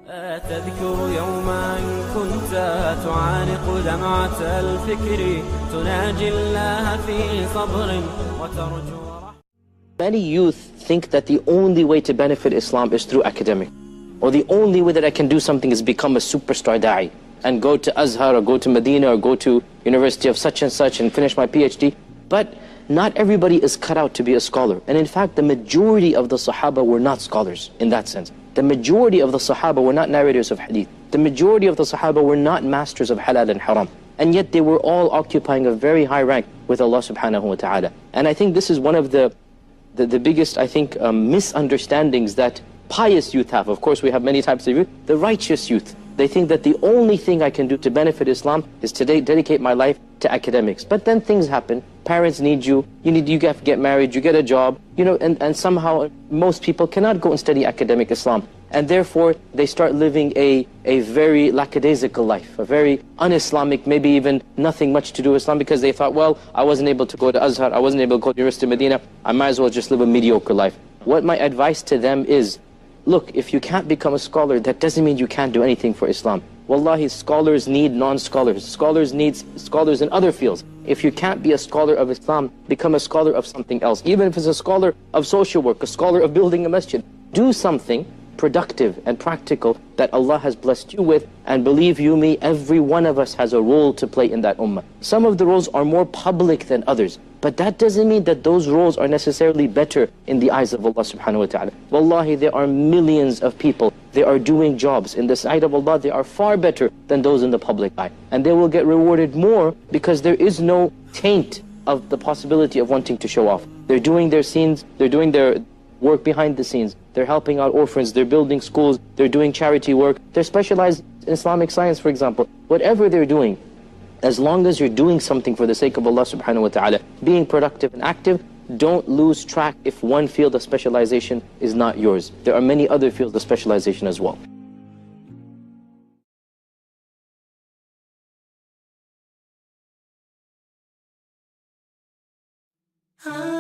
تذكر يوما كنت تعانق دمعة الفكر تناجي الله في صبر وترجو. Many youth think that the only way to benefit Islam is through academic, or the only way that I can do something is become a superstar da'i and go to Azhar or go to Medina or go to University of such and such and finish my PhD. But not everybody is cut out to be a scholar. And in fact, the majority of the Sahaba were not scholars in that sense. The majority of the Sahaba were not narrators of hadith. The majority of the Sahaba were not masters of halal and haram. And yet they were all occupying a very high rank with Allah subhanahu wa ta'ala. And I think this is one of the biggest, I think, misunderstandings that pious youth have. Of course, we have many types of youth. The righteous youth, they think that the only thing I can do to benefit Islam is to dedicate my life to academics. But then things happen. Parents need you. You have to get married. You get a job. And somehow most people cannot go and study academic Islam. And therefore, they start living a very lackadaisical life, a very un-Islamic, maybe even nothing much to do with Islam, because they thought, well, I wasn't able to go to Azhar, I wasn't able to go to University of Medina, I might as well just live a mediocre life. What my advice to them is, look, if you can't become a scholar, that doesn't mean you can't do anything for Islam. Wallahi, scholars need non-scholars. Scholars need scholars in other fields. If you can't be a scholar of Islam, become a scholar of something else. Even if it's a scholar of social work, a scholar of building a masjid. Do something productive and practical that Allah has blessed you with, and believe you me, every one of us has a role to play in that ummah. Some of the roles are more public than others, but that doesn't mean that those roles are necessarily better in the eyes of Allah subhanahu wa ta'ala. Wallahi, there are millions of people, they are doing jobs in the sight of Allah, they are far better than those in the public eye, and they will get rewarded more because there is no taint of the possibility of wanting to show off. They're doing their scenes, they're doing their work behind the scenes, they're helping out orphans, they're building schools, they're doing charity work, they're specialized in Islamic science, for example. Whatever they're doing, as long as you're doing something for the sake of Allah subhanahu wa ta'ala, being productive and active, don't lose track if one field of specialization is not yours. There are many other fields of specialization as well. Ah.